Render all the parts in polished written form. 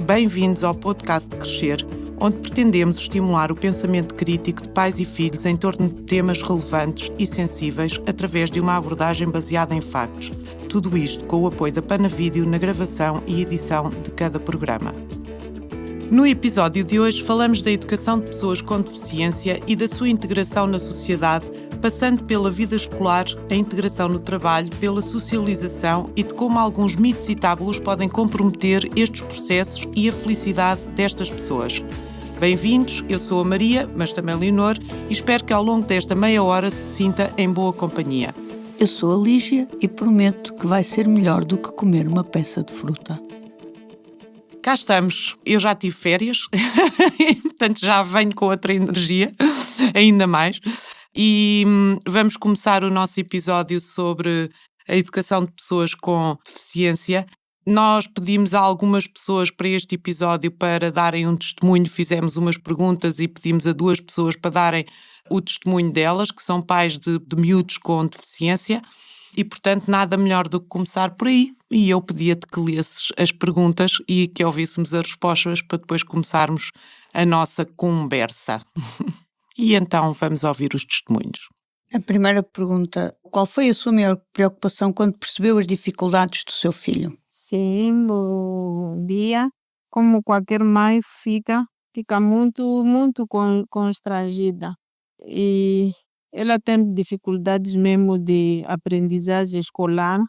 Bem-vindos ao podcast Crescer, onde pretendemos estimular o pensamento crítico de pais e filhos em torno de temas relevantes e sensíveis através de uma abordagem baseada em factos. Tudo isto com o apoio da Panavídeo na gravação e edição de cada programa. No episódio de hoje falamos da educação de pessoas com deficiência e da sua integração na sociedade, passando pela vida escolar, a integração no trabalho, pela socialização e de como alguns mitos e tabus podem comprometer estes processos e a felicidade destas pessoas. Bem-vindos, eu sou a Maria, mas também a Leonor, e espero que ao longo desta meia hora se sinta em boa companhia. Eu sou a Lígia e prometo que vai ser melhor do que comer uma peça de fruta. Cá estamos, eu já tive férias, portanto já venho com outra energia, ainda mais, e vamos começar o nosso episódio sobre a educação de pessoas com deficiência. Nós pedimos a algumas pessoas para este episódio para darem um testemunho, fizemos umas perguntas e pedimos a 2 pessoas para darem o testemunho delas, que são pais de miúdos com deficiência. E, portanto, nada melhor do que começar por aí. E eu pedia-te que lesses as perguntas e que ouvíssemos as respostas para depois começarmos a nossa conversa. E então vamos ouvir os testemunhos. A primeira pergunta: qual foi a sua maior preocupação quando percebeu as dificuldades do seu filho? Sim, bom dia. Como qualquer mãe fica muito constrangida. E ela tem dificuldades mesmo de aprendizagem escolar,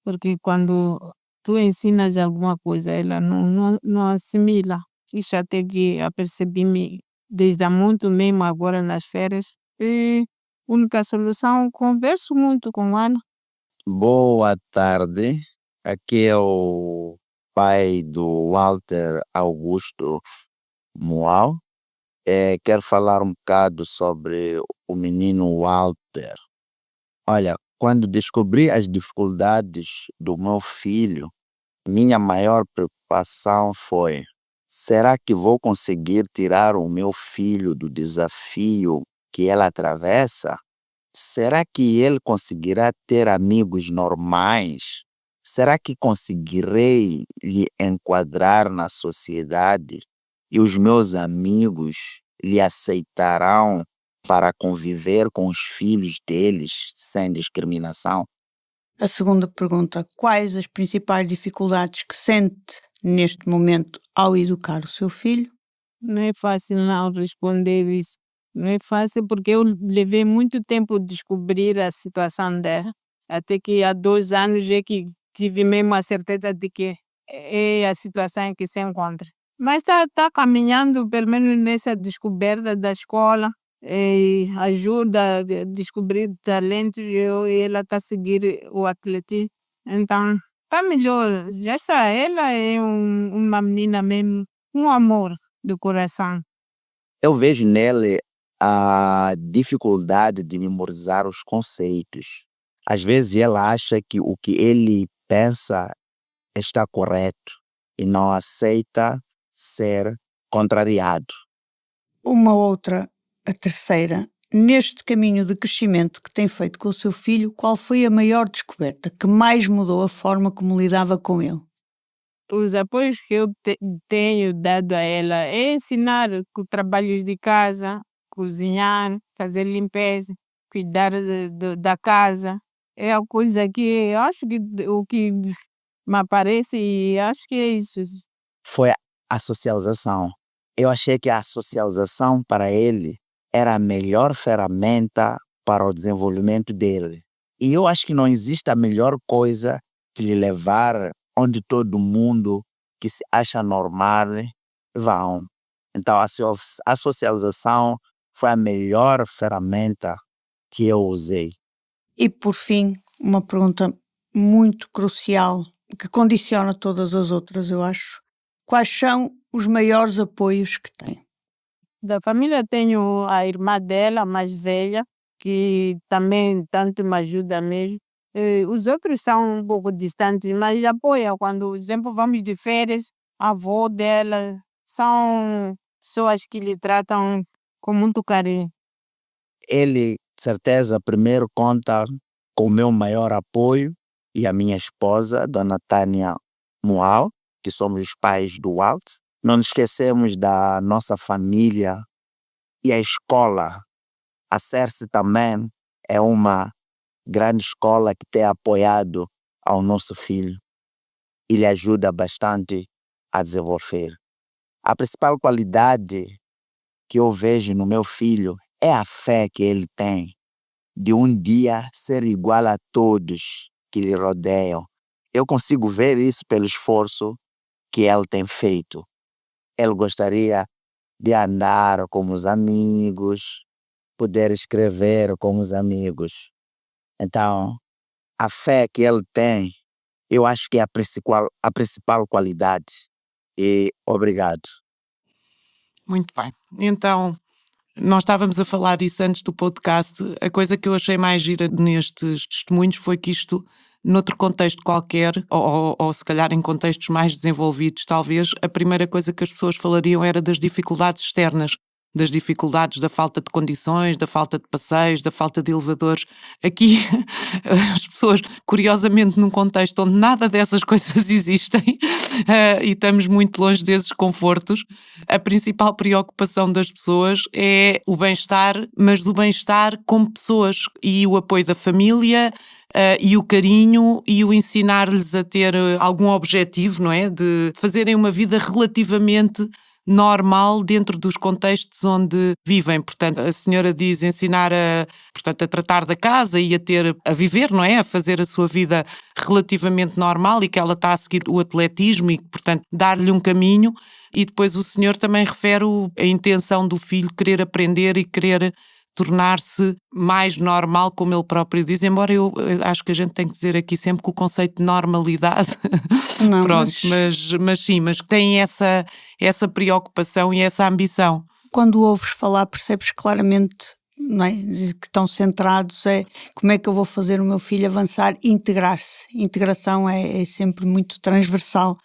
porque quando tu ensinas alguma coisa, ela não assimila. Isso até que eu percebi desde há muito mesmo agora nas férias. E a única solução, converso muito com ela. Boa tarde, aqui é o pai do Walter Augusto Moal. Quero falar um bocado sobre o menino Walter. Olha, quando descobri as dificuldades do meu filho, minha maior preocupação foi: será que vou conseguir tirar o meu filho do desafio que ele atravessa? Será que ele conseguirá ter amigos normais? Será que conseguirei lhe enquadrar na sociedade e os meus amigos lhe aceitarão para conviver com os filhos deles sem discriminação? A segunda pergunta: quais as principais dificuldades que sente neste momento ao educar o seu filho? Não é fácil não responder isso. Não é fácil porque eu levei muito tempo a descobrir a situação dela. Até que há 2 anos é que tive mesmo a certeza de que é a situação em que se encontra. Mas está caminhando, pelo menos nessa descoberta da escola, e ajuda a descobrir talentos, e ela está a seguir o atletismo. Então, está melhor. Já está, ela é uma menina mesmo, um amor do coração. Eu vejo nele a dificuldade de memorizar os conceitos. Às vezes ela acha que o que ele pensa está correto e não aceita ser contrariado. Uma outra, a terceira: neste caminho de crescimento que tem feito com o seu filho, qual foi a maior descoberta que mais mudou a forma como lidava com ele? Os apoios que eu tenho dado a ela é ensinar com trabalhos de casa, cozinhar, fazer limpeza, cuidar da casa. É a coisa que eu acho que o que me aparece, e acho que é isso. Foi a socialização. Eu achei que a socialização para ele era a melhor ferramenta para o desenvolvimento dele. E eu acho que não existe a melhor coisa que lhe levar onde todo mundo que se acha normal vão. Então a socialização foi a melhor ferramenta que eu usei. E por fim, uma pergunta muito crucial que condiciona todas as outras, eu acho: quais são os maiores apoios que tem? Da família tenho a irmã dela, a mais velha, que também tanto me ajuda mesmo. Os outros são um pouco distantes, mas apoiam quando, por exemplo, vamos de férias. A avó dela são pessoas que lhe tratam com muito carinho. Ele, de certeza, primeiro conta com o meu maior apoio e a minha esposa, Dona Tânia Moal, que somos os pais do Walt. Não nos esquecemos da nossa família e a escola. A CERSE também é uma grande escola que tem apoiado ao nosso filho. Ele ajuda bastante a desenvolver. A principal qualidade que eu vejo no meu filho é a fé que ele tem de um dia ser igual a todos que lhe rodeiam. Eu consigo ver isso pelo esforço que ele tem feito. Ele gostaria de andar com os amigos, poder escrever com os amigos. Então, a fé que ele tem, eu acho que é a principal qualidade. E obrigado. Muito bem. Então, nós estávamos a falar isso antes do podcast. A coisa que eu achei mais gira nestes testemunhos foi que isto, noutro contexto qualquer, ou se calhar em contextos mais desenvolvidos, talvez, a primeira coisa que as pessoas falariam era das dificuldades externas, das dificuldades da falta de condições, da falta de passeios, da falta de elevadores. Aqui, as pessoas, curiosamente, num contexto onde nada dessas coisas existem, e estamos muito longe desses confortos, a principal preocupação das pessoas é o bem-estar, mas o bem-estar como pessoas e o apoio da família, e o carinho e o ensinar-lhes a ter algum objetivo, não é? De fazerem uma vida relativamente normal dentro dos contextos onde vivem. Portanto, a senhora diz ensinar a tratar da casa e a viver, não é? A fazer a sua vida relativamente normal, e que ela está a seguir o atletismo e, portanto, dar-lhe um caminho. E depois o senhor também refere a intenção do filho querer aprender e querer tornar-se mais normal, como ele próprio diz, embora eu acho que a gente tem que dizer aqui sempre que o conceito de normalidade, Não, pronto, mas sim, mas tem essa preocupação e essa ambição. Quando ouves falar, percebes claramente, não é, que estão centrados como é que eu vou fazer o meu filho avançar e integrar-se. Integração é sempre muito transversal.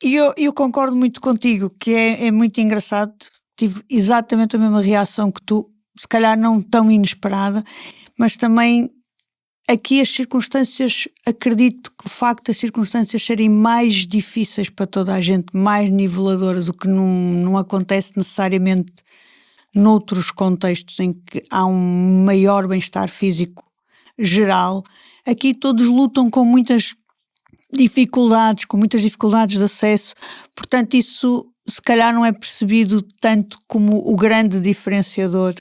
E eu concordo muito contigo, que é muito engraçado. Tive exatamente a mesma reação que tu, se calhar não tão inesperada, mas também aqui as circunstâncias, acredito que o facto das circunstâncias serem mais difíceis para toda a gente, mais niveladoras, o que não acontece necessariamente noutros contextos em que há um maior bem-estar físico geral. Aqui todos lutam com muitas dificuldades de acesso, portanto isso se calhar não é percebido tanto como o grande diferenciador,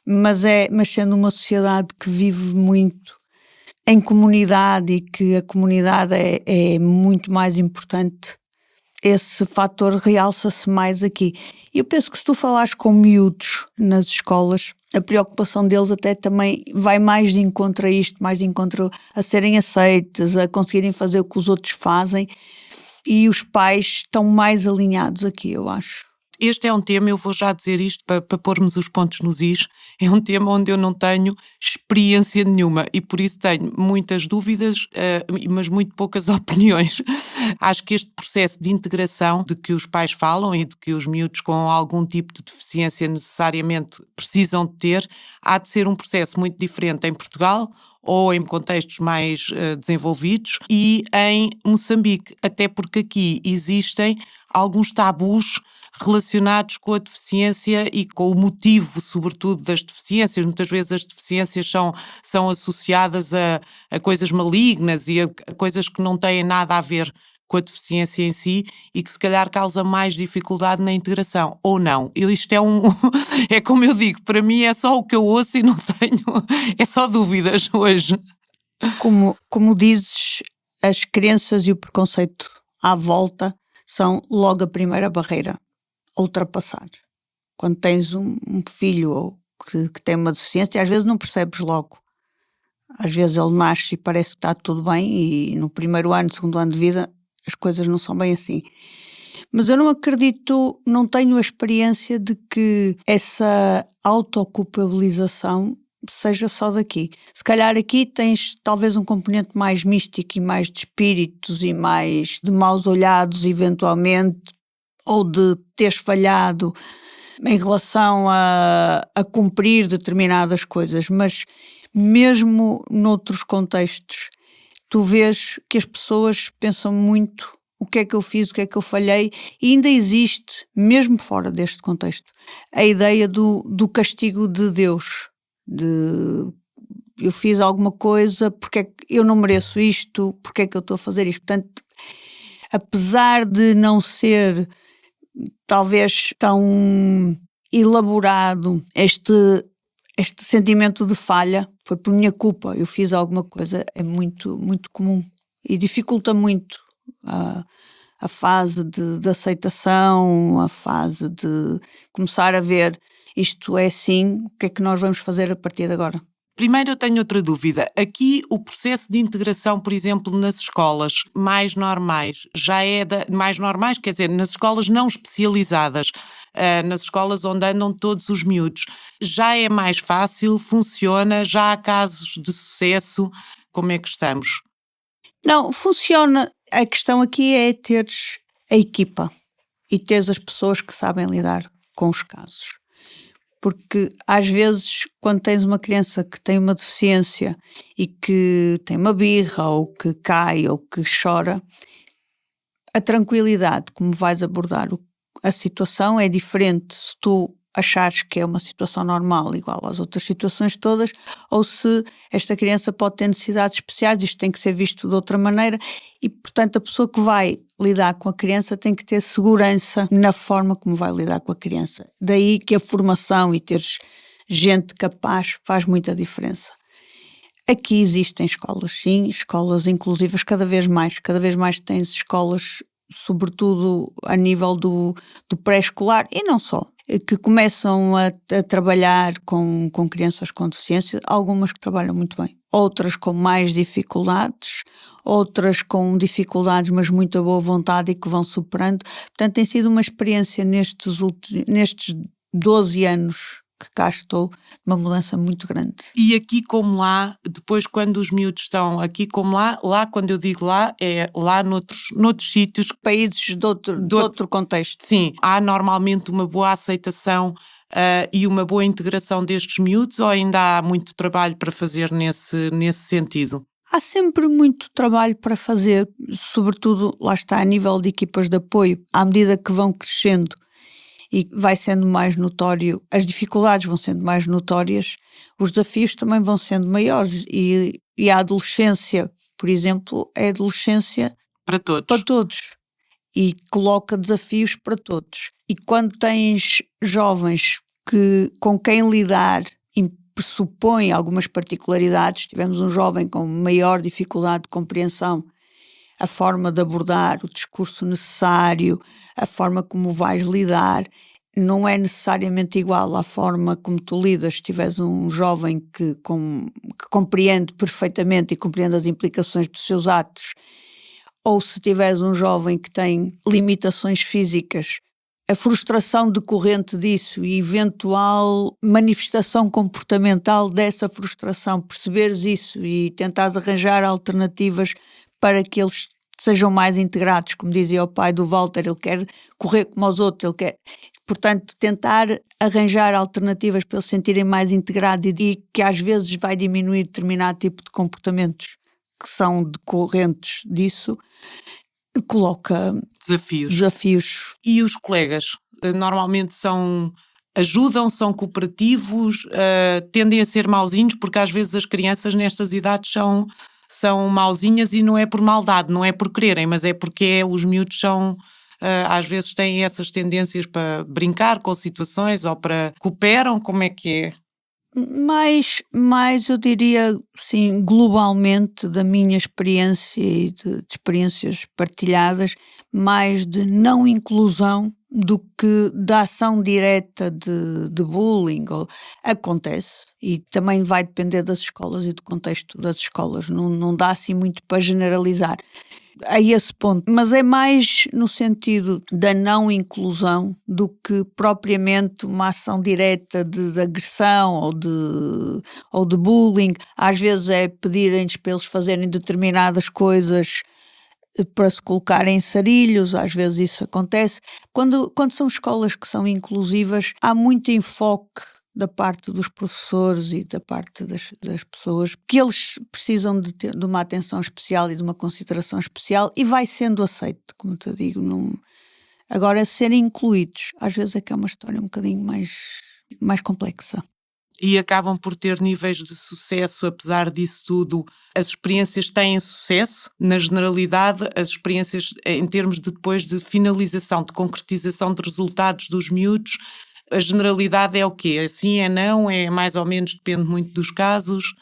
mas sendo uma sociedade que vive muito em comunidade e que a comunidade é muito mais importante, esse fator realça-se mais aqui. E eu penso que se tu falares com miúdos nas escolas, a preocupação deles até também vai mais de encontro a isto, mais de encontro a serem aceites, a conseguirem fazer o que os outros fazem, e os pais estão mais alinhados aqui, eu acho. Este é um tema, eu vou já dizer isto para pormos os pontos nos is, é um tema onde eu não tenho experiência nenhuma e por isso tenho muitas dúvidas, mas muito poucas opiniões. Acho que este processo de integração de que os pais falam e de que os miúdos com algum tipo de deficiência necessariamente precisam de ter, há de ser um processo muito diferente em Portugal ou em contextos mais desenvolvidos e em Moçambique, até porque aqui existem alguns tabus relacionados com a deficiência e com o motivo, sobretudo, das deficiências. Muitas vezes as deficiências são associadas a coisas malignas e a coisas que não têm nada a ver com a deficiência em si e que se calhar causa mais dificuldade na integração, ou não. Isto é como eu digo, para mim é só o que eu ouço e não tenho, é só dúvidas hoje. Como dizes, as crenças e o preconceito à volta são logo a primeira barreira a ultrapassar. Quando tens um filho que tem uma deficiência, às vezes não percebes logo. Às vezes ele nasce e parece que está tudo bem e no primeiro ano, segundo ano de vida, as coisas não são bem assim. Mas eu não acredito, não tenho a experiência de que essa autoculpabilização seja só daqui. Se calhar aqui tens talvez um componente mais místico e mais de espíritos e mais de maus olhados eventualmente, ou de teres falhado em relação a cumprir determinadas coisas, mas mesmo noutros contextos tu vês que as pessoas pensam muito o que é que eu fiz, o que é que eu falhei, e ainda existe, mesmo fora deste contexto, a ideia do castigo de Deus, de eu fiz alguma coisa, porque é que eu não mereço isto, porque é que eu estou a fazer isto. Portanto, apesar de não ser talvez tão elaborado este sentimento de falha, foi por minha culpa, eu fiz alguma coisa, é muito, muito comum e dificulta muito a fase de aceitação, a fase de começar a ver isto é assim, o que é que nós vamos fazer a partir de agora? Primeiro eu tenho outra dúvida. Aqui o processo de integração, por exemplo, nas escolas mais normais, já é mais normais, quer dizer, nas escolas não especializadas, nas escolas onde andam todos os miúdos, já é mais fácil, funciona, já há casos de sucesso, como é que estamos? Não, funciona. A questão aqui é teres a equipa e teres as pessoas que sabem lidar com os casos. Porque às vezes quando tens uma criança que tem uma deficiência e que tem uma birra ou que cai ou que chora, a tranquilidade como vais abordar a situação é diferente se tu achares que é uma situação normal igual às outras situações todas ou se esta criança pode ter necessidades especiais, isto tem que ser visto de outra maneira e portanto a pessoa que vai lidar com a criança tem que ter segurança na forma como vai lidar com a criança. Daí que a formação e teres gente capaz faz muita diferença. Aqui existem escolas, sim, escolas inclusivas cada vez mais tens escolas, sobretudo a nível do pré-escolar e não só, que começam a trabalhar com crianças com deficiência, algumas que trabalham muito bem, outras com mais dificuldades, outras com dificuldades mas muita boa vontade e que vão superando. Portanto tem sido uma experiência nestes 12 anos que cá estou, uma mudança muito grande. E aqui como lá, depois quando os miúdos estão aqui como lá quando eu digo lá, é lá noutros sítios. Países de outro contexto. Sim, há normalmente uma boa aceitação e uma boa integração destes miúdos ou ainda há muito trabalho para fazer nesse sentido? Há sempre muito trabalho para fazer, sobretudo, lá está, a nível de equipas de apoio, à medida que vão crescendo e vai sendo mais notório, as dificuldades vão sendo mais notórias, os desafios também vão sendo maiores e a adolescência, por exemplo, é adolescência para todos e coloca desafios para todos. E quando tens jovens com quem lidar e pressupõe algumas particularidades, tivemos um jovem com maior dificuldade de compreensão, a forma de abordar o discurso necessário, a forma como vais lidar, não é necessariamente igual à forma como tu lidas. Se tiveres um jovem que compreende perfeitamente e compreende as implicações dos seus atos, ou se tiveres um jovem que tem limitações físicas, a frustração decorrente disso e eventual manifestação comportamental dessa frustração, perceberes isso e tentares arranjar alternativas para que eles sejam mais integrados, como dizia o pai do Walter, ele quer correr como os outros, ele quer, portanto, tentar arranjar alternativas para eles se sentirem mais integrados e que às vezes vai diminuir determinado tipo de comportamentos que são decorrentes disso, coloca desafios. E os colegas normalmente ajudam, são cooperativos, tendem a ser mauzinhos, porque às vezes as crianças nestas idades são mauzinhas e não é por maldade, não é por quererem, mas é porque os miúdos às vezes têm essas tendências para brincar com situações ou para cooperam, como é que é? Mais eu diria, sim, globalmente da minha experiência e de experiências partilhadas, mais de não inclusão do que da ação direta de bullying. Acontece e também vai depender das escolas e do contexto das escolas, não dá assim muito para generalizar a esse ponto, mas é mais no sentido da não inclusão do que propriamente uma ação direta de agressão ou de bullying. Às vezes é pedirem-lhes para eles fazerem determinadas coisas para se colocarem em sarilhos, às vezes isso acontece. Quando são escolas que são inclusivas, há muito enfoque da parte dos professores e da parte das pessoas, que eles precisam de uma atenção especial e de uma consideração especial, e vai sendo aceito, como te digo. Agora, serem incluídos, às vezes é que é uma história um bocadinho mais complexa. E acabam por ter níveis de sucesso, apesar disso tudo. As experiências têm sucesso, na generalidade, as experiências em termos de depois de finalização, de concretização de resultados dos miúdos, a generalidade é o quê? Sim, é não? É mais ou menos, depende muito dos casos?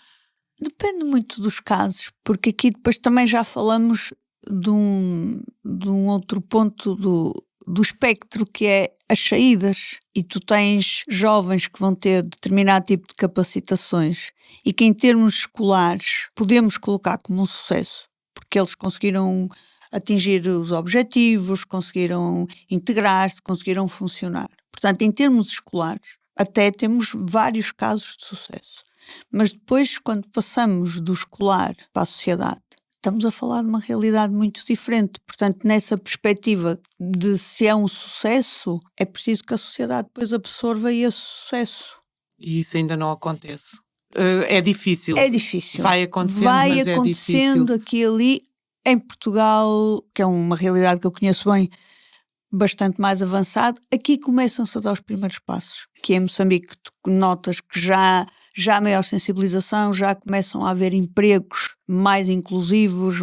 Depende muito dos casos, porque aqui depois também já falamos de um outro ponto do espectro, que é as saídas, e tu tens jovens que vão ter determinado tipo de capacitações e que em termos escolares podemos colocar como um sucesso, porque eles conseguiram atingir os objetivos, conseguiram integrar-se, conseguiram funcionar. Portanto, em termos escolares, até temos vários casos de sucesso. Mas depois, quando passamos do escolar para a sociedade, estamos a falar de uma realidade muito diferente. Portanto, nessa perspectiva de se é um sucesso, é preciso que a sociedade depois absorva esse sucesso. E isso ainda não acontece. É difícil. É difícil. Vai acontecendo, Vai mas acontecendo é difícil. aqui e ali. Em Portugal, que é uma realidade que eu conheço bem, bastante mais avançado, aqui começam-se a dar os primeiros passos. Que em Moçambique tu notas que já há maior sensibilização, já começam a haver empregos mais inclusivos,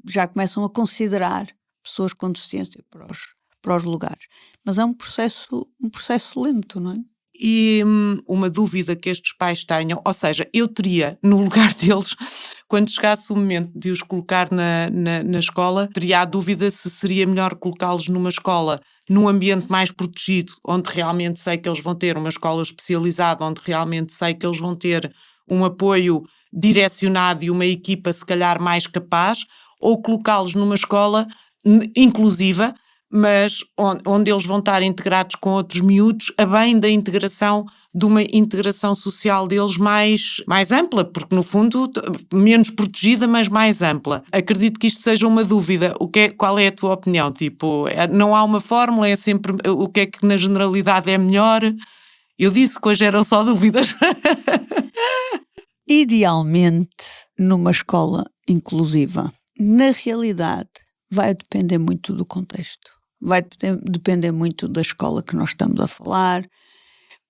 já começam a considerar pessoas com deficiência para os lugares. Mas é um processo lento, não é? E uma dúvida que estes pais tenham, ou seja, eu teria, no lugar deles, quando chegasse o momento de os colocar na escola, teria a dúvida se seria melhor colocá-los numa escola, num ambiente mais protegido, onde realmente sei que eles vão ter uma escola especializada, onde realmente sei que eles vão ter um apoio direcionado e uma equipa se calhar mais capaz, ou colocá-los numa escola inclusiva, mas onde eles vão estar integrados com outros miúdos, a bem da integração, de uma integração social deles mais ampla, porque no fundo menos protegida, mas mais ampla. Acredito que isto seja uma dúvida. Qual é a tua opinião? Tipo, não há uma fórmula, é sempre o que é que na generalidade é melhor? Eu disse que hoje eram só dúvidas. Idealmente, numa escola inclusiva, na realidade, vai depender muito do contexto. Vai depender muito da escola que nós estamos a falar,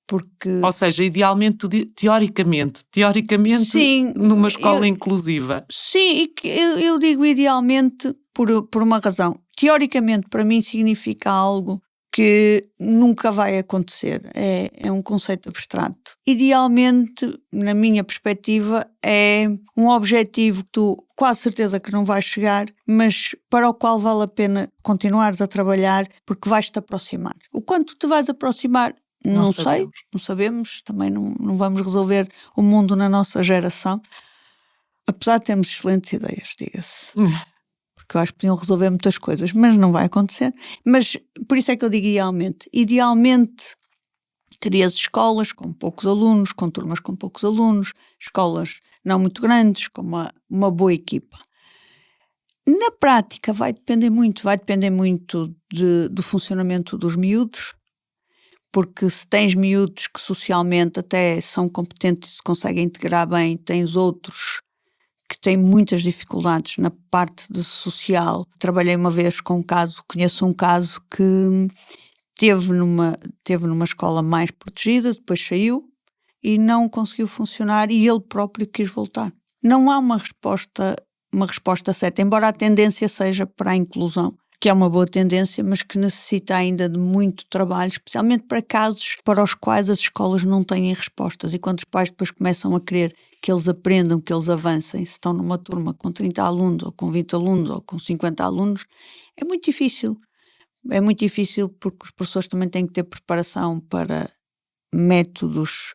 porque... Ou seja, idealmente, teoricamente sim, numa escola inclusiva. Sim, eu digo idealmente por uma razão. Teoricamente, para mim, significa algo que nunca vai acontecer. É um conceito abstrato. Idealmente, na minha perspectiva, é um objetivo que tu quase certeza que não vais chegar, mas para o qual vale a pena continuares a trabalhar, porque vais-te aproximar. O quanto te vais aproximar, não sei, não sabemos. Também não vamos resolver o mundo na nossa geração, apesar de termos excelentes ideias, diga-se. Porque eu acho que podiam resolver muitas coisas, mas não vai acontecer. Mas por isso é que eu digo idealmente. Idealmente terias escolas com poucos alunos, com turmas com poucos alunos, escolas não muito grandes, com uma boa equipa. Na prática vai depender muito do funcionamento dos miúdos, porque se tens miúdos que socialmente até são competentes e se conseguem integrar bem, tens outros que têm muitas dificuldades na parte de social. Trabalhei uma vez com conheço um caso que teve numa escola mais protegida, depois saiu e não conseguiu funcionar e ele próprio quis voltar. Não há uma resposta certa, embora a tendência seja para a inclusão, que é uma boa tendência, mas que necessita ainda de muito trabalho, especialmente para casos para os quais as escolas não têm respostas. E quando os pais depois começam a querer que eles aprendam, que eles avancem, se estão numa turma com 30 alunos, ou com 20 alunos, ou com 50 alunos, é muito difícil. É muito difícil porque os professores também têm que ter preparação para métodos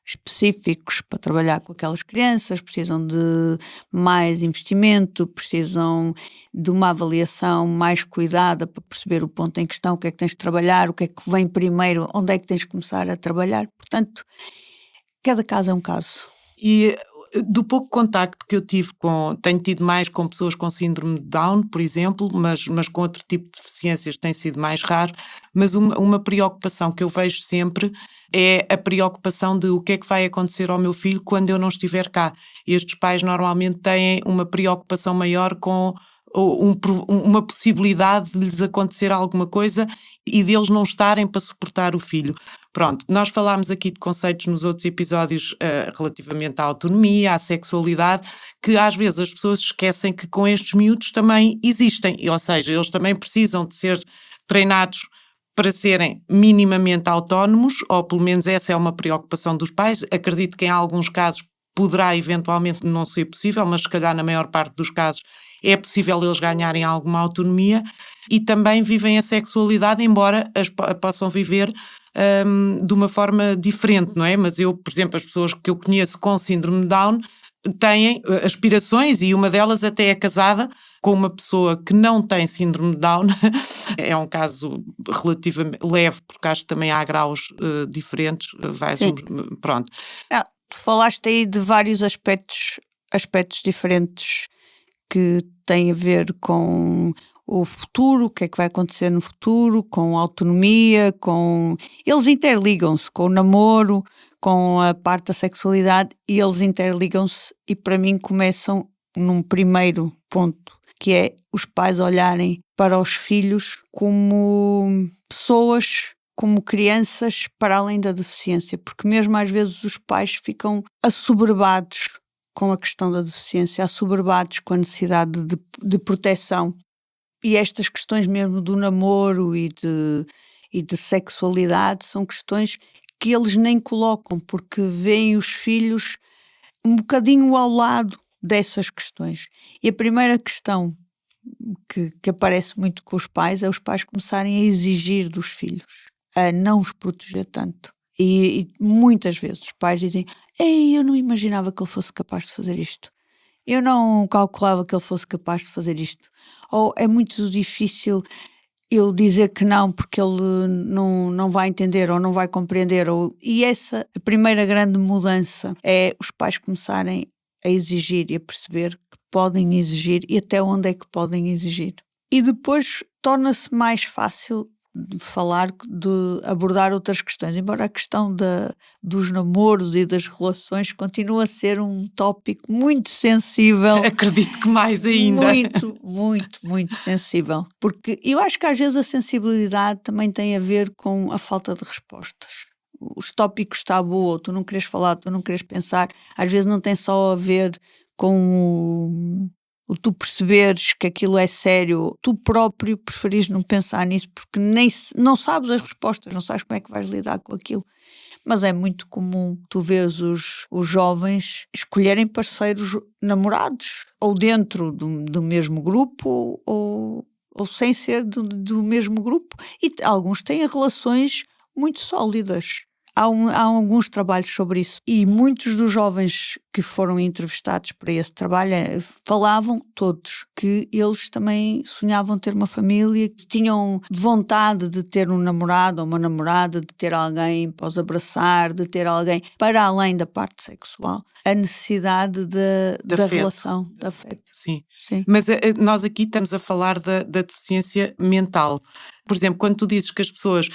específicos para trabalhar com aquelas crianças, precisam de mais investimento, precisam de uma avaliação mais cuidada para perceber o ponto em questão, o que é que tens de trabalhar, o que é que vem primeiro, onde é que tens de começar a trabalhar. Portanto, cada caso é um caso. E Do pouco contacto que eu tive tenho tido mais com pessoas com síndrome de Down, por exemplo, mas com outro tipo de deficiências tem sido mais raro. Mas uma preocupação que eu vejo sempre é a preocupação de o que é que vai acontecer ao meu filho quando eu não estiver cá. Estes pais normalmente têm uma preocupação maior com uma possibilidade de lhes acontecer alguma coisa e deles não estarem para suportar o filho. Pronto, nós falámos aqui de conceitos nos outros episódios relativamente à autonomia, à sexualidade, que às vezes as pessoas esquecem que com estes miúdos também existem, ou seja, eles também precisam de ser treinados para serem minimamente autónomos, ou pelo menos essa é uma preocupação dos pais. Acredito que em alguns casos poderá eventualmente não ser possível, mas se calhar na maior parte dos casos é possível eles ganharem alguma autonomia e também vivem a sexualidade, embora possam viver de uma forma diferente, não é? Mas eu, por exemplo, as pessoas que eu conheço com síndrome de Down têm aspirações e uma delas até é casada com uma pessoa que não tem síndrome de Down. É um caso relativamente leve, porque acho que também há graus diferentes. Pronto. Tu falaste aí de vários aspectos diferentes que têm a ver com o futuro, o que é que vai acontecer no futuro, com a autonomia, eles interligam-se com o namoro, com a parte da sexualidade, e eles interligam-se e para mim começam num primeiro ponto, que é os pais olharem para os filhos como pessoas, como crianças para além da deficiência, porque mesmo às vezes os pais ficam assoberbados com a questão da deficiência, assoberbados com a necessidade de proteção. E estas questões mesmo do namoro e de sexualidade são questões que eles nem colocam, porque veem os filhos um bocadinho ao lado dessas questões. E a primeira questão que aparece muito com os pais é os pais começarem a exigir dos filhos, a não os proteger tanto. E muitas vezes os pais dizem: ei, eu não imaginava que ele fosse capaz de fazer isto. Eu não calculava que ele fosse capaz de fazer isto. Ou é muito difícil eu dizer que não porque ele não vai entender ou não vai compreender. E essa, a primeira grande mudança é os pais começarem a exigir e a perceber que podem exigir e até onde é que podem exigir. E depois torna-se mais fácil de falar, de abordar outras questões, embora a questão dos namoros e das relações continue a ser um tópico muito sensível. Acredito que mais ainda. Muito, muito, muito sensível. Porque eu acho que às vezes a sensibilidade também tem a ver com a falta de respostas. Os tópicos tabu, tu não queres falar, tu não queres pensar, às vezes não tem só a ver com o tu perceberes que aquilo é sério, tu próprio preferires não pensar nisso porque não sabes as respostas, não sabes como é que vais lidar com aquilo. Mas é muito comum tu veres os jovens escolherem parceiros namorados, ou dentro do mesmo grupo, ou sem ser do mesmo grupo. E alguns têm relações muito sólidas. Há alguns trabalhos sobre isso e muitos dos jovens que foram entrevistados para esse trabalho falavam todos que eles também sonhavam ter uma família, que tinham vontade de ter um namorado ou uma namorada, de ter alguém para os abraçar, de ter alguém para além da parte sexual, a necessidade da relação, da afeto. Sim. Sim. Mas nós aqui estamos a falar da deficiência mental. Por exemplo, quando tu dizes que as pessoas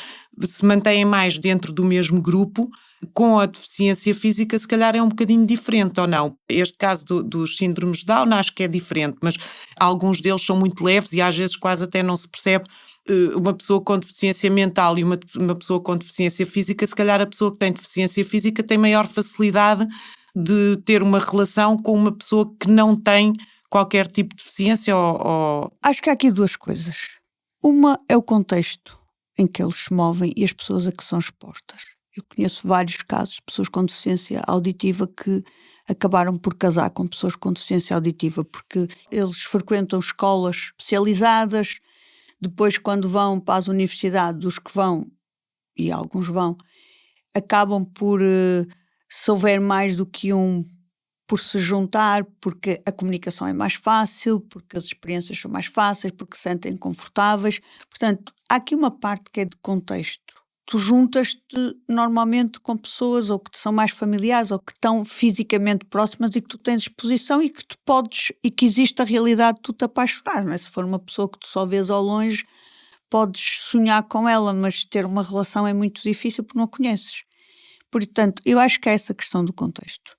se mantêm mais dentro do mesmo grupo, com a deficiência física se calhar é um bocadinho diferente, ou não? Este caso dos síndromes de Down acho que é diferente, mas alguns deles são muito leves e às vezes quase até não se percebe uma pessoa com deficiência mental e uma pessoa com deficiência física. Se calhar a pessoa que tem deficiência física tem maior facilidade de ter uma relação com uma pessoa que não tem qualquer tipo de deficiência ou... Acho que há aqui duas coisas. Uma é o contexto em que eles se movem e as pessoas a que são expostas. Eu conheço vários casos de pessoas com deficiência auditiva que acabaram por casar com pessoas com deficiência auditiva porque eles frequentam escolas especializadas, depois quando vão para as universidades, os que vão, e alguns vão, acabam por, se houver mais do que um, por se juntar, porque a comunicação é mais fácil, porque as experiências são mais fáceis, porque se sentem confortáveis. Portanto, há aqui uma parte que é de contexto. tu juntas-te normalmente com pessoas ou que te são mais familiares ou que estão fisicamente próximas e que tu tens exposição e que tu podes, e que existe a realidade de tu te apaixonar, não é? Se for uma pessoa que tu só vês ao longe, podes sonhar com ela, mas ter uma relação é muito difícil porque não a conheces. Portanto, eu acho que é essa questão do contexto.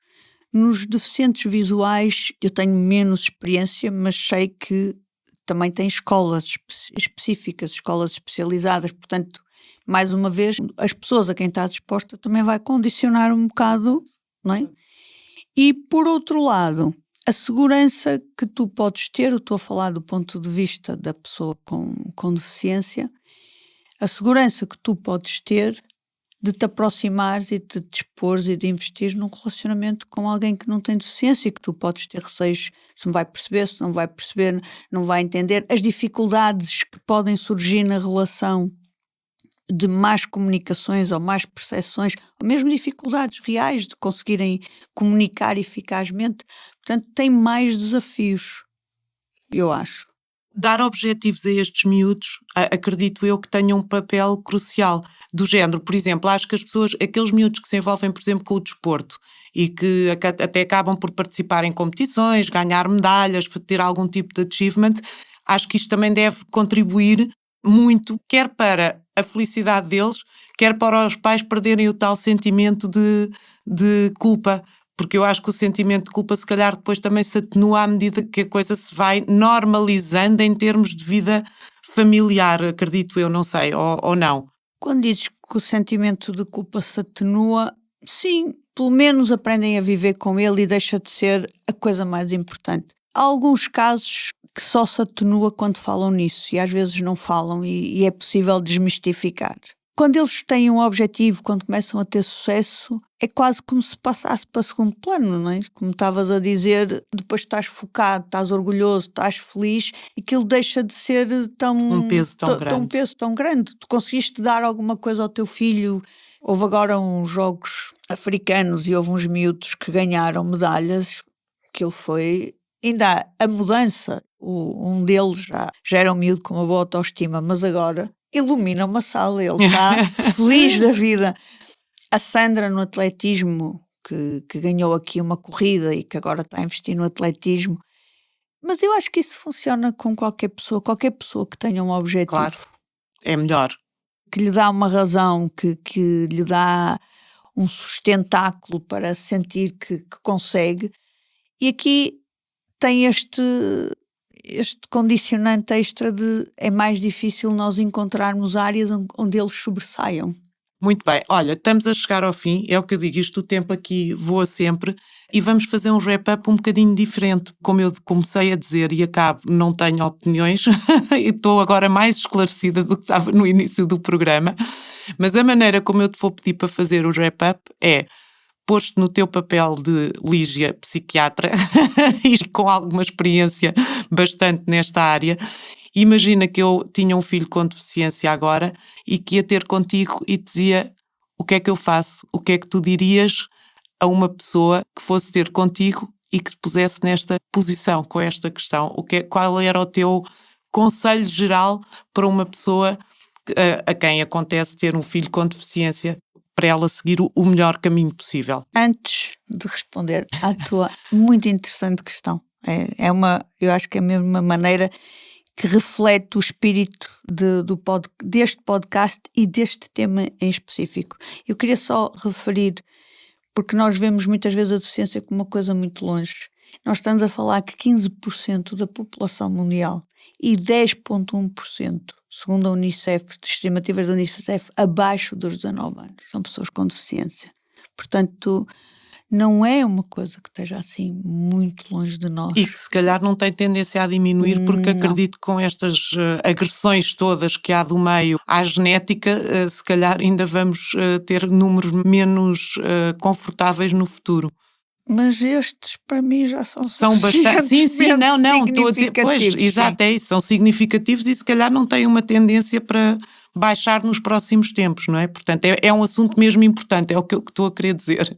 Nos deficientes visuais eu tenho menos experiência, mas sei que também tem escolas específicas, escolas especializadas, portanto, mais uma vez, as pessoas a quem está disposta também vai condicionar um bocado, não é? E, por outro lado, a segurança que tu podes ter, eu estou a falar do ponto de vista da pessoa com deficiência, a segurança que tu podes ter de te aproximares e de te dispores e de investir num relacionamento com alguém que não tem deficiência e que tu podes ter receios se não vai perceber, se não vai perceber, não vai entender. As dificuldades que podem surgir na relação de más comunicações ou más percepções, ou mesmo dificuldades reais de conseguirem comunicar eficazmente. Portanto, tem mais desafios, eu acho. Dar objetivos a estes miúdos, acredito eu que tenham um papel crucial do género. Por exemplo, acho que as pessoas, aqueles miúdos que se envolvem, por exemplo, com o desporto e que até acabam por participar em competições, ganhar medalhas, ter algum tipo de achievement, acho que isto também deve contribuir muito, quer para a felicidade deles, quer para os pais perderem o tal sentimento de culpa. Porque eu acho que o sentimento de culpa se calhar depois também se atenua à medida que a coisa se vai normalizando em termos de vida familiar, acredito eu, não sei, ou não. Quando dizes que o sentimento de culpa se atenua, sim, pelo menos aprendem a viver com ele e deixa de ser a coisa mais importante. Há alguns casos que só se atenua quando falam nisso e às vezes não falam e é possível desmistificar. Quando eles têm um objetivo, quando começam a ter sucesso, é quase como se passasse para segundo plano, não é? Como estavas a dizer, depois estás focado, estás orgulhoso, estás feliz, aquilo deixa de ser Um peso tão grande. Um peso tão grande. Tu conseguiste dar alguma coisa ao teu filho. Houve agora uns jogos africanos e houve uns miúdos que ganharam medalhas. Aquilo foi... Ainda a mudança, um deles já era um miúdo com uma boa autoestima, mas agora ilumina uma sala, ele está feliz da vida. A Sandra no atletismo, que ganhou aqui uma corrida e que agora está a investir no atletismo. Mas eu acho que isso funciona com qualquer pessoa que tenha um objetivo. Claro, é melhor. Que lhe dá uma razão, que lhe dá um sustentáculo para sentir que consegue. E aqui tem este condicionante extra de é mais difícil nós encontrarmos áreas onde eles sobressaiam. Muito bem, olha, estamos a chegar ao fim, é o que eu digo, isto o tempo aqui voa sempre e vamos fazer um wrap-up um bocadinho diferente. Como eu comecei a dizer e acabo, não tenho opiniões e estou agora mais esclarecida do que estava no início do programa, mas a maneira como eu te vou pedir para fazer o wrap-up é pôr-te no teu papel de Lígia, psiquiatra, e com alguma experiência bastante nesta área. Imagina que eu tinha um filho com deficiência agora e que ia ter contigo e te dizia o que é que eu faço, o que é que tu dirias a uma pessoa que fosse ter contigo e que te pusesse nesta posição com esta questão. Qual era o teu conselho geral para uma pessoa a quem acontece ter um filho com deficiência, para ela seguir o melhor caminho possível? Antes de responder à tua muito interessante questão, eu acho que é mesmo uma maneira que reflete o espírito deste podcast e deste tema em específico. Eu queria só referir, porque nós vemos muitas vezes a deficiência como uma coisa muito longe. Nós estamos a falar que 15% da população mundial e 10,1%, segundo a Unicef, estimativas da Unicef, abaixo dos 19 anos, são pessoas com deficiência. Portanto, não é uma coisa que esteja assim muito longe de nós. E que se calhar não tem tendência a diminuir, porque acredito que com estas agressões todas que há do meio à genética, se calhar ainda vamos ter números menos confortáveis no futuro. Mas estes, para mim, já são bastante. Sim, não, estou a dizer, pois, exato, é isso, são significativos e se calhar não têm uma tendência para baixar nos próximos tempos, não é? Portanto, é um assunto mesmo importante, é o que eu estou a querer dizer.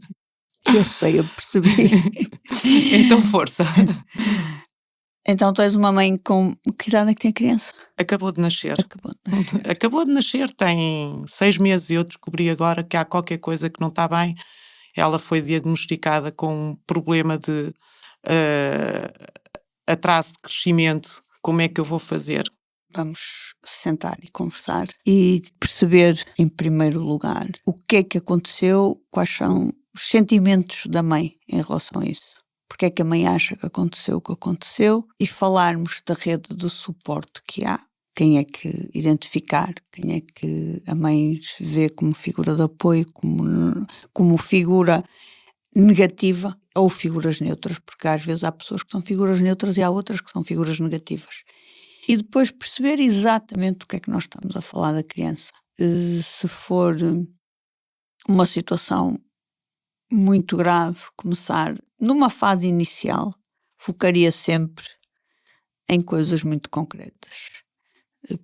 Eu sei, eu percebi. Então, força. Então tu és uma mãe com... Que idade é que tem a criança? Acabou de nascer. Acabou de nascer. Acabou de nascer, tem 6 meses e eu descobri agora que há qualquer coisa que não está bem. Ela foi diagnosticada com um problema de atraso de crescimento. Como é que eu vou fazer? Vamos sentar e conversar e perceber, em primeiro lugar, o que é que aconteceu, quais são os sentimentos da mãe em relação a isso. Porque é que a mãe acha que aconteceu o que aconteceu e falarmos da rede de suporte que há. Quem é que identificar, quem é que a mãe vê como figura de apoio, como figura negativa ou figuras neutras, porque às vezes há pessoas que são figuras neutras e há outras que são figuras negativas. E depois perceber exatamente o que é que nós estamos a falar da criança. Se for uma situação muito grave, começar numa fase inicial, focaria sempre em coisas muito concretas.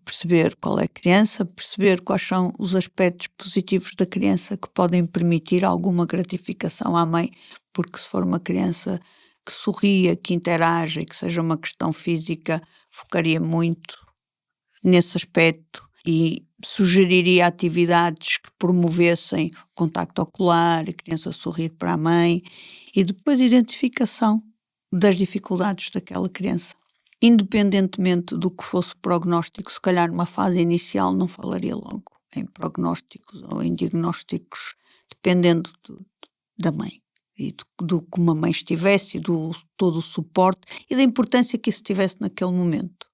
Perceber qual é a criança, perceber quais são os aspectos positivos da criança que podem permitir alguma gratificação à mãe, porque se for uma criança que sorria, que interaja e que seja uma questão física, focaria muito nesse aspecto e sugeriria atividades que promovessem o contacto ocular, a criança sorrir para a mãe e depois identificação das dificuldades daquela criança. Independentemente do que fosse o prognóstico, se calhar numa fase inicial não falaria logo em prognósticos ou em diagnósticos, dependendo da mãe e do como a mãe estivesse e do todo o suporte e da importância que isso tivesse naquele momento.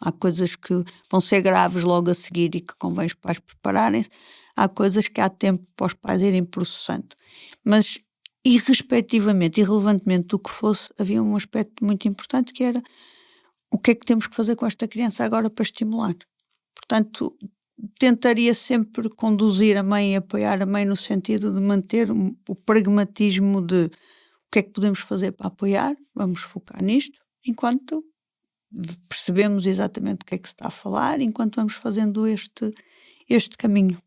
Há coisas que vão ser graves logo a seguir e que convém os pais prepararem-se. Há coisas que há tempo para os pais irem processando. Mas, irrelevantemente do que fosse, havia um aspecto muito importante que era o que é que temos que fazer com esta criança agora para estimular. Portanto, tentaria sempre conduzir a mãe e apoiar a mãe no sentido de manter o pragmatismo de o que é que podemos fazer para apoiar, vamos focar nisto, enquanto percebemos exatamente o que é que se está a falar, enquanto vamos fazendo este caminho.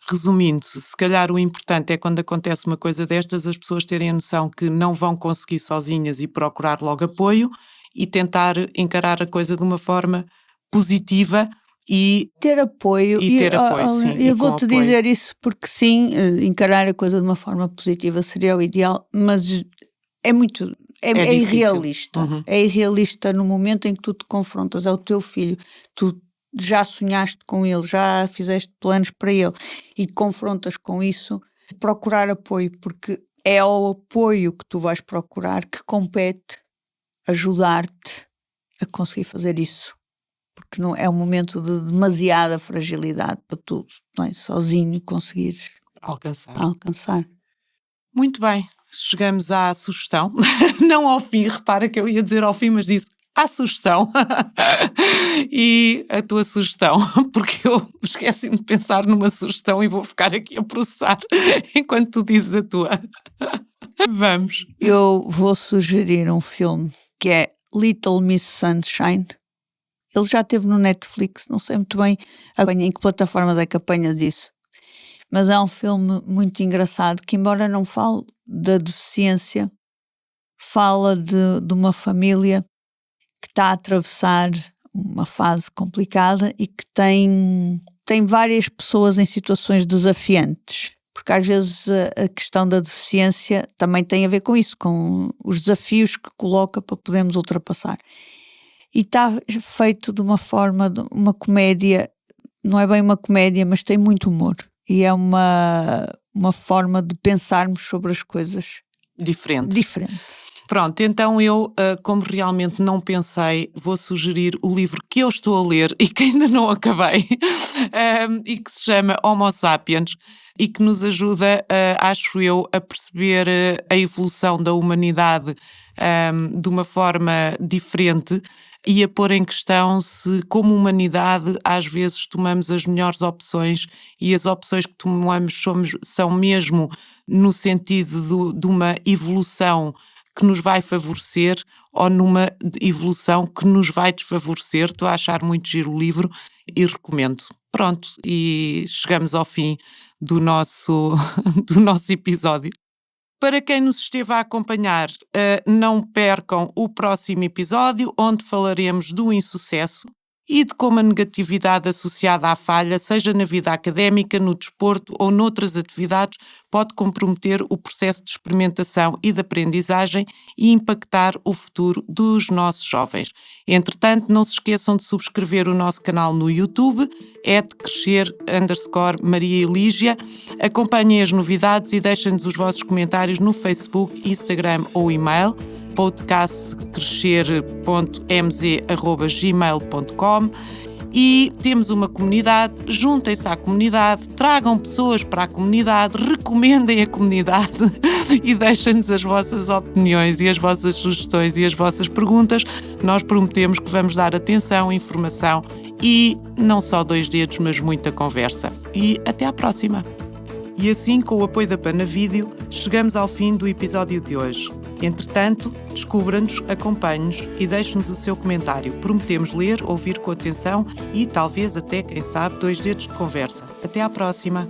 Resumindo, se calhar o importante é quando acontece uma coisa destas, as pessoas terem a noção que não vão conseguir sozinhas e procurar logo apoio e tentar encarar a coisa de uma forma positiva e ter apoio. Sim. Eu vou-te dizer isso porque sim, encarar a coisa de uma forma positiva seria o ideal, mas é muito... É irrealista. Uhum. É irrealista no momento em que tu te confrontas ao teu filho, tu já sonhaste com ele, já fizeste planos para ele e te confrontas com isso, procurar apoio, porque é ao apoio que tu vais procurar que compete ajudar-te a conseguir fazer isso. Porque não é um momento de demasiada fragilidade para tu, não é, sozinho conseguires alcançar. Muito bem. Chegamos à sugestão, não ao fim, repara que eu ia dizer ao fim, mas disse à sugestão. E a tua sugestão, porque eu esqueci-me de pensar numa sugestão e vou ficar aqui a processar enquanto tu dizes a tua. Vamos. Eu vou sugerir um filme que é Little Miss Sunshine. Ele já esteve no Netflix, não sei muito bem em que plataformas é que apanhas isso. Mas é um filme muito engraçado que, embora não fale da deficiência, fala de uma família que está a atravessar uma fase complicada e que tem várias pessoas em situações desafiantes. Porque às vezes a questão da deficiência também tem a ver com isso, com os desafios que coloca para podermos ultrapassar. E está feito de uma forma, uma comédia, não é bem uma comédia, mas tem muito humor. E é uma forma de pensarmos sobre as coisas diferente. Pronto, então eu, como realmente não pensei, vou sugerir o livro que eu estou a ler e que ainda não acabei, e que se chama Homo Sapiens, e que nos ajuda, acho eu, a perceber a evolução da humanidade de uma forma diferente e a pôr em questão se, como humanidade, às vezes tomamos as melhores opções e as opções que tomamos são mesmo no sentido de uma evolução que nos vai favorecer ou numa evolução que nos vai desfavorecer. Estou a achar muito giro o livro e recomendo. Pronto, e chegamos ao fim do nosso episódio. Para quem nos esteve a acompanhar, não percam o próximo episódio, onde falaremos do insucesso e de como a negatividade associada à falha, seja na vida académica, no desporto ou noutras atividades, pode comprometer o processo de experimentação e de aprendizagem e impactar o futuro dos nossos jovens. Entretanto, não se esqueçam de subscrever o nosso canal no YouTube, @crescer_Maria Elígia. Acompanhem as novidades e deixem-nos os vossos comentários no Facebook, Instagram ou e-mail, podcastcrescer.mz@gmail.com. E temos uma comunidade, juntem-se à comunidade, tragam pessoas para a comunidade, recomendem a comunidade e deixem-nos as vossas opiniões e as vossas sugestões e as vossas perguntas. Nós prometemos que vamos dar atenção, informação e não só 2 dedos, mas muita conversa. E até à próxima! E assim, com o apoio da Panavídeo, chegamos ao fim do episódio de hoje. Entretanto, descubra-nos, acompanhe-nos e deixe-nos o seu comentário. Prometemos ler, ouvir com atenção e talvez até, quem sabe, 2 dedos de conversa. Até à próxima!